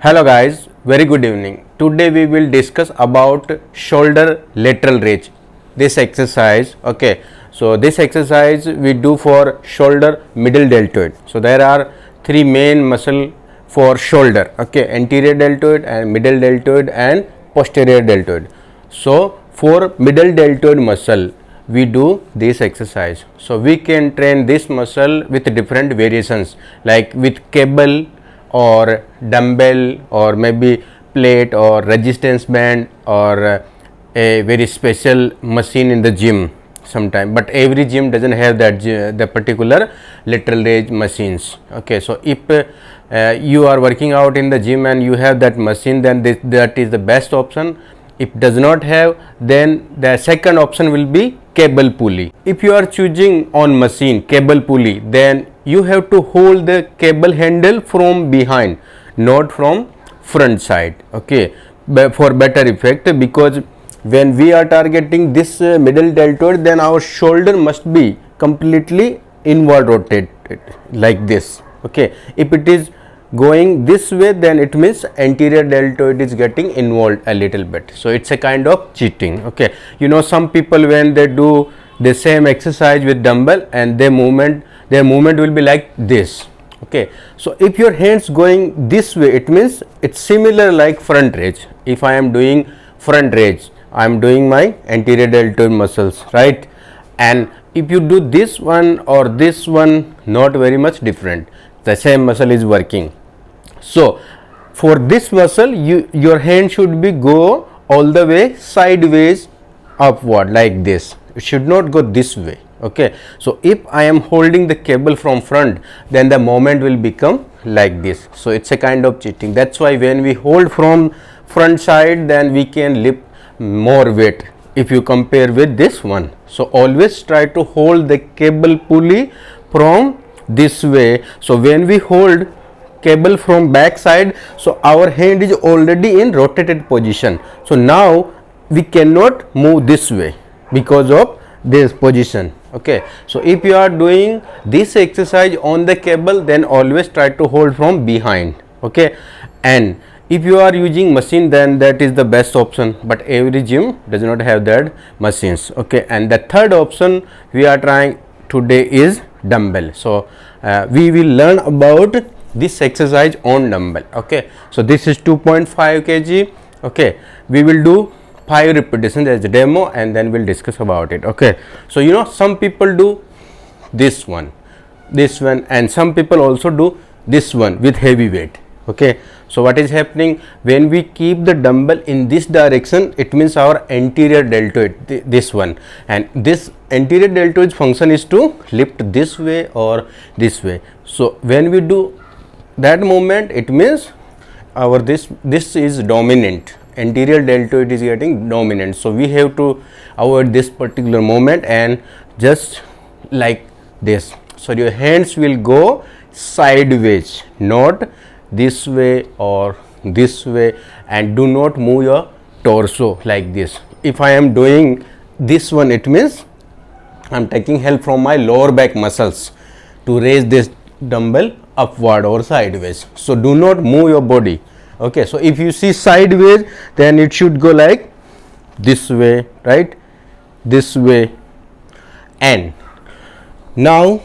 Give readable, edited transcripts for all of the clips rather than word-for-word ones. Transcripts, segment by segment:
Hello guys, very good evening. Today we will discuss about shoulder lateral raise. This exercise, okay. So this exercise we do for shoulder middle deltoid. So there are three main muscle for shoulder, okay, anterior deltoid and middle deltoid and posterior deltoid. So for middle deltoid muscle we do this exercise. So we can train this muscle with different variations like with cable or dumbbell or maybe plate or resistance band or a very special machine in the gym sometime, but every gym doesn't have that the particular lateral raise machines. Okay, so if you are working out in the gym and you have that machine, then that is the best option. If does not have, then the second option will be cable pulley. If you are choosing on machine cable pulley, then you have to hold the cable handle from behind, not from front side, okay, for better effect, because when we are targeting this middle deltoid, then our shoulder must be completely inward rotated like this, okay. If it is going this way, then it means anterior deltoid is getting involved a little bit, so it's a kind of cheating, okay. You know, some people when they do the same exercise with dumbbell and their movement will be like this, okay. So if your hands going this way, it means it's similar like front raise. If I am doing front raise, I am doing my anterior deltoid muscles, right? And if you do this one or this one, not very much different, the same muscle is working. So for this muscle, your hand should be go all the way sideways upward like this. It should not go this way, okay. So if I am holding the cable from front, then the moment will become like this. So it's a kind of cheating. That's why when we hold from front side, then we can lift more weight if you compare with this one. So always try to hold the cable pulley from this way. So when we hold cable from back side, so our hand is already in rotated position. So now we cannot move this way because of this position, okay. So if you are doing this exercise on the cable, then always try to hold from behind, okay. And if you are using machine, then that is the best option, but every gym does not have that machines, okay. And the third option we are trying today is dumbbell. So we will learn about this exercise on dumbbell, okay. So this is 2.5 kg, okay. We will do 5 repetitions as a demo and then we'll discuss about it, okay. So you know, some people do this one, and some people also do this one with heavy weight, okay. So what is happening when we keep the dumbbell in this direction, it means our anterior deltoid, this one, and this anterior deltoid's function is to lift this way or this way. So when we do that movement, it means our this is dominant, anterior deltoid is getting dominant. So we have to avoid this particular movement and just like this. So your hands will go sideways, not this way or this way, and do not move your torso like this. If I am doing this one, it means I am taking help from my lower back muscles to raise this dumbbell upward or sideways. So do not move your body, okay. So if you see sideways, then it should go like this way, right, this way. And now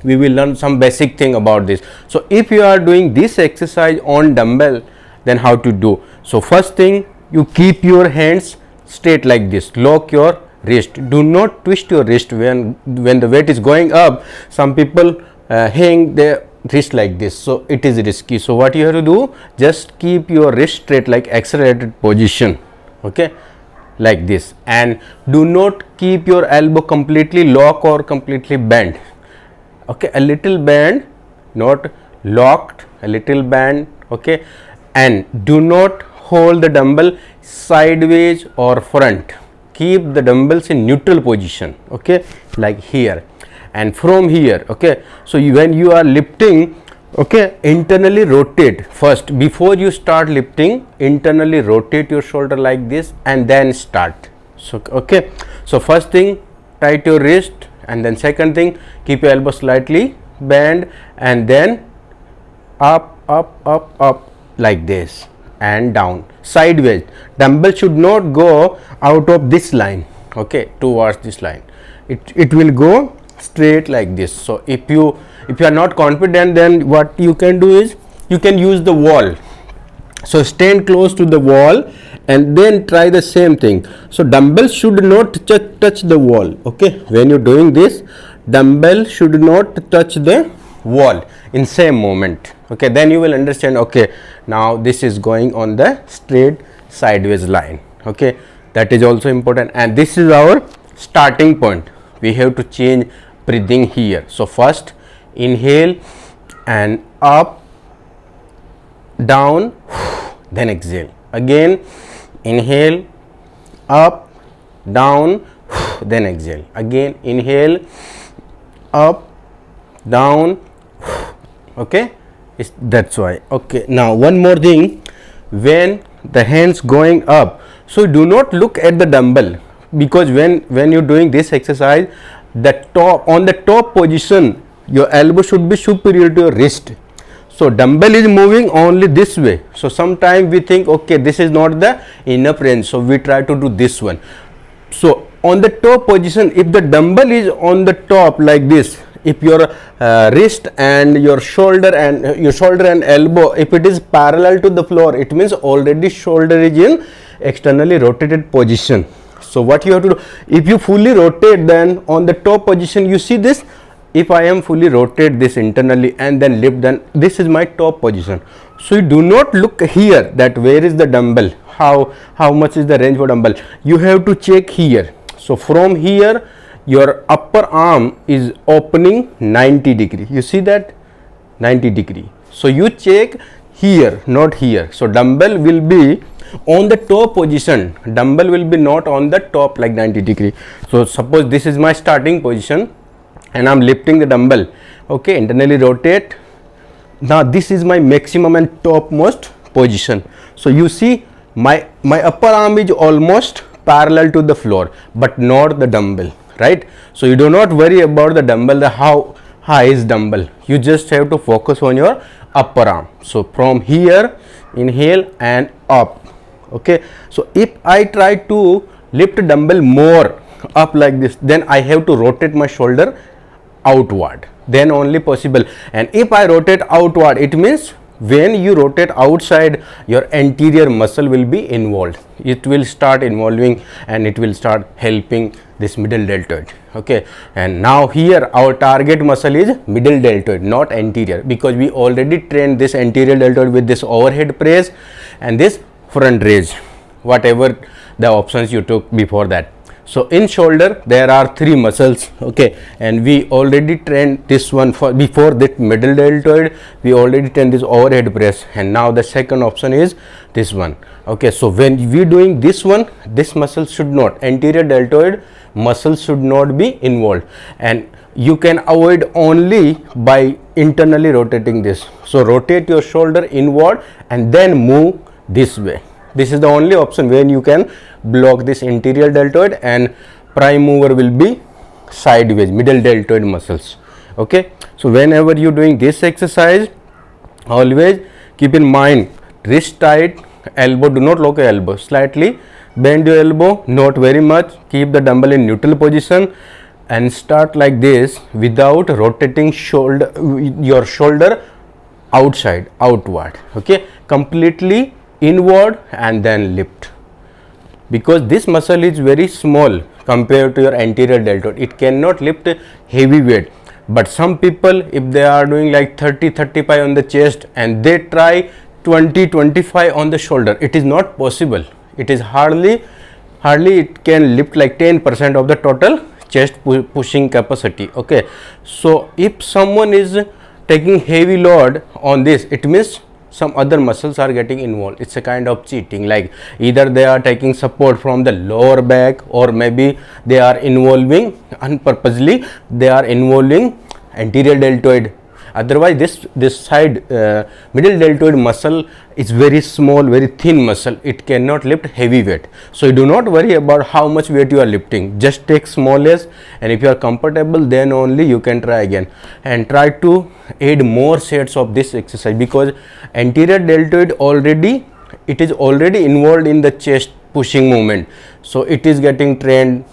we will learn some basic thing about this. So if you are doing this exercise on dumbbell, then how to do? So first thing, you keep your hands straight like this, lock your wrist, do not twist your wrist when the weight is going up. Some people hang their wrist like this, so it is risky. So what you have to do, just keep your wrist straight like accelerated position, okay, like this. And do not keep your elbow completely locked or completely bent, okay. A little bend, not locked, a little bend, okay. And do not hold the dumbbell sideways or front, keep the dumbbells in neutral position, okay, like here. And from here, okay, so when you are lifting, okay, internally rotate first. Before you start lifting, internally rotate your shoulder like this and then start. So okay, so first thing, tight your wrist, and then second thing, keep your elbow slightly bend, and then up, like this and down sideways. Dumbbell should not go out of this line, okay, towards this line. It will go straight like this. So if you are not confident, then what you can do is you can use the wall. So stand close to the wall and then try the same thing. So dumbbell should not touch the wall, okay. When you're doing this, dumbbell should not touch the wall in same moment, okay. Then you will understand, okay, now this is going on the straight sideways line, okay. That is also important, and this is our starting point. We have to change breathing here. So first inhale and up, down, then exhale. Again inhale, up, down, then exhale. Again inhale, up, down, okay. That's why, okay. Now one more thing, when the hands going up, so do not look at the dumbbell, because when you're doing this exercise, on the top position your elbow should be superior to your wrist. So dumbbell is moving only this way. So sometimes we think, okay, this is not the enough range, so we try to do this one. So on the top position, if the dumbbell is on the top like this, if your wrist and your shoulder and elbow, if it is parallel to the floor, it means already shoulder is in externally rotated position. So what you have to do, if you fully rotate, then on the top position, you see this, if I am fully rotate this internally and then lift, then this is my top position. So you do not look here that where is the dumbbell, how much is the range for dumbbell. You have to check here. So from here your upper arm is opening 90 degree. You see that 90 degree. So you check here, not here. So dumbbell will be on the top position. Dumbbell will be not on the top like 90 degree. So suppose this is my starting position and I'm lifting the dumbbell, okay, internally rotate. Now this is my maximum and topmost position. So you see my upper arm is almost parallel to the floor, but not the dumbbell, right? So you do not worry about the dumbbell, how high is dumbbell. You just have to focus on your upper arm. So from here inhale and up, okay. So if I try to lift dumbbell more up like this, then I have to rotate my shoulder outward, then only possible. And if I rotate outward, it means when you rotate outside, your anterior muscle will be involved. It will start involving and it will start helping this middle deltoid, okay. And now here our target muscle is middle deltoid, not anterior, because we already trained this anterior deltoid with this overhead press and this front raise, whatever the options you took before that. So in shoulder there are 3 muscles, okay, and we already trained this one for before that middle deltoid. We already trained this overhead press, and now the second option is this one, okay. So when we doing this one, this muscle should not, anterior deltoid muscle should not be involved, and you can avoid only by internally rotating this. So rotate your shoulder inward and then move this way. This is the only option when you can block this anterior deltoid, and prime mover will be sideways, middle deltoid muscles, okay. So whenever you doing this exercise, always keep in mind wrist tight, elbow, do not lock your elbow, slightly bend your elbow, not very much, keep the dumbbell in neutral position and start like this without rotating your shoulder outward, okay, completely inward and then lift, because this muscle is very small compared to your anterior deltoid. It cannot lift heavy weight. But some people, if they are doing like 30-35 on the chest and they try 20-25 on the shoulder, it is not possible. It is hardly it can lift like 10% of the total chest pushing capacity, okay. So if someone is taking heavy load on this, it means some other muscles are getting involved. It's a kind of cheating, like either they are taking support from the lower back, or maybe they are involving unpurposely, they are involving anterior deltoid Otherwise this side middle deltoid muscle is very small, very thin muscle, it cannot lift heavy weight. So you do not worry about how much weight you are lifting, just take smallest, and if you are comfortable then only you can try again, and try to add more sets of this exercise, because anterior deltoid is already involved in the chest pushing movement, so it is getting trained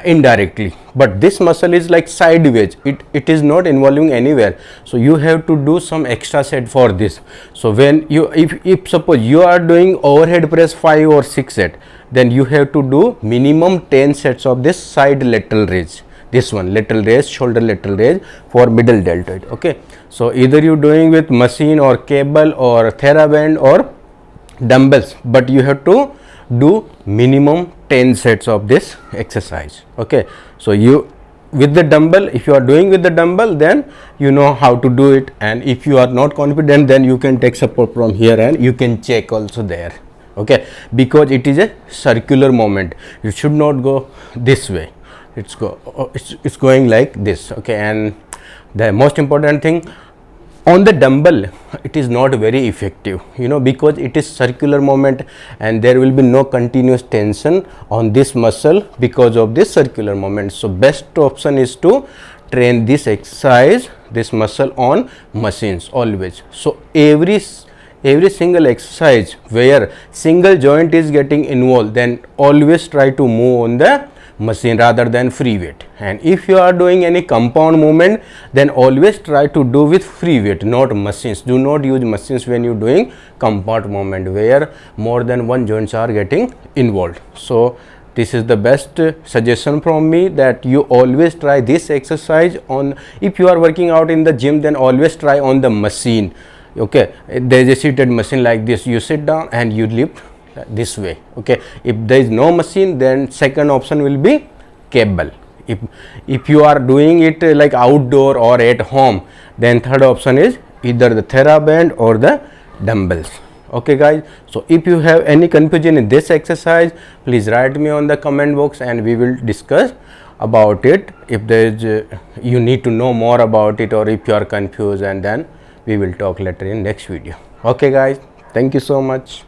indirectly. But this muscle is like sideways, it is not involving anywhere, so you have to do some extra set for this. So when you, if suppose you are doing overhead press 5 or 6 set, then you have to do minimum 10 sets of this side lateral raise, this one lateral raise, shoulder lateral raise for middle deltoid. Okay, so either you doing with machine or cable or TheraBand or dumbbells, but you have to do minimum 10 sets of this exercise. Okay, so you with the dumbbell, if you are doing with the dumbbell, then you know how to do it, and if you are not confident, then you can take support from here and you can check also there. Okay, because it is a circular movement, you should not go this way, it's going like this. Okay, and the most important thing, on the dumbbell it is not very effective, you know, because it is circular movement and there will be no continuous tension on this muscle because of this circular movement. So best option is to train this exercise, this muscle on machines always. So every single exercise where single joint is getting involved, then always try to move on the machine rather than free weight. And if you are doing any compound movement, then always try to do with free weight, not machines. Do not use machines when you doing compound movement where more than one joints are getting involved. So this is the best suggestion from me, that you always try this exercise on, if you are working out in the gym, then always try on the machine. Okay, there is a seated machine like this, you sit down and you lift this way. Okay, if there is no machine, then second option will be cable. If you are doing it like outdoor or at home, then third option is either the TheraBand or the dumbbells. Okay guys, so if you have any confusion in this exercise, please write me on the comment box and we will discuss about it. If there is you need to know more about it, or if you are confused, and then we will talk later in next video. Okay guys, thank you so much.